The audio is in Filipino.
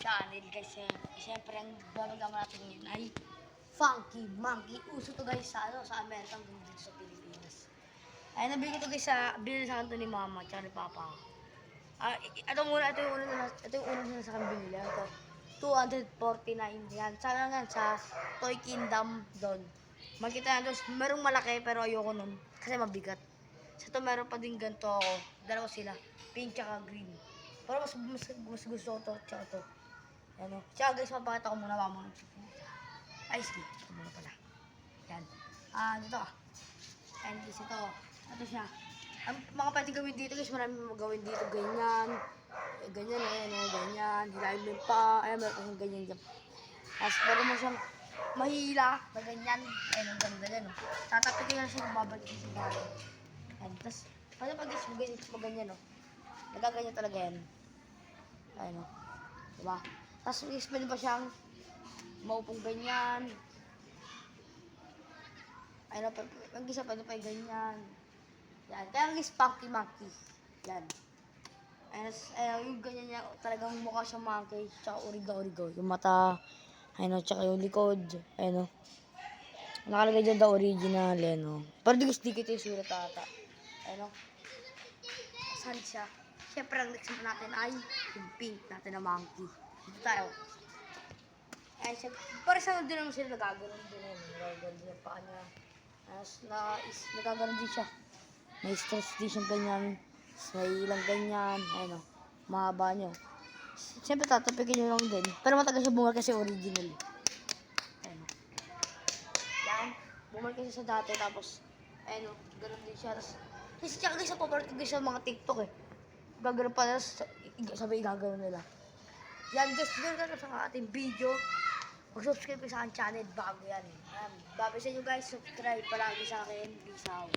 channel guys. Siyempre ang babagawa natin ngayon ay Funky Monkey. Uso to guys sa Amerika hanggang dito sa Pilipinas. Ay nabili ko to guys binili sa kanto ni mama at ni papa. Ito yung una na sa akin binili. Ito, 249 yan. Sana nga sa Toy Kingdom doon. Makita na doon, merong malaki pero ayoko nun kasi mabigat. Sa ito meron pa din ganito ako. Dalawa sila, pink tsaka green. Pero mas gusto ko to tsaka to. Ano? Tsaka guys, mapakita ko muna mamo. Ay, sige. Ito muna pala. Yan. Dito ka. Ayan guys, ito. Ito siya. Ang mga pwede gawin dito guys, marami magawin dito. Ganyan. Ganyan, ayan, ganyan. Hilahin mo yung pa. Ayan, meron kang ganyan dyan. Tapos, meron mo siyang mahila na ganyan. Ayan, ang ganda yan. Tatapikin na siya kung babalik siya sa gano'n. Ayan, tapos, pwede pag guys, maganyan, no? Nagaganyan talaga yan. Ayan, no? Diba? Tapos, guys, pwede pa siyang maupong ganyan. Ayan, ang gisa pwede pa yung ganyan. Yan. Kaya guys, Funky Monkey. Yan. Ayan, yung ganyan niya, talagang mukha siyang monkey. Tsaka origo-origo. Yung mata, ayun, tsaka yung likod. Ayun, nakalagay dyan the original, ayun. Pero dikit yung sulat ata. Ayun, asan siya? Siyempre, ang next natin ay yung pink natin na monkey. Dito tayo. Ayun siya. Para sa din naman sila nagaganon din. Nagaganon din yung paa niya. Nagaganon din siya. May stress din siyang ganyan. May ilang ganyan. Ayun, mahaba niyo. Siyempre, tatapikin nyo lang din. Pero matagal siya bumal kasi original. Ayun, yan. Bumal kasi sa dati. Tapos, ayun, ganun din siya. Tapos, tsaka guys, papalit ko guys sa mga TikTok eh. Gagano'n pa nila. Sabay gagano'n nila. Yan guys, doon ka na sa ating video. Mag-subscribe ko sa aking channel bago yan. Bago sa inyo guys, subscribe palagi sa akin. Peace out.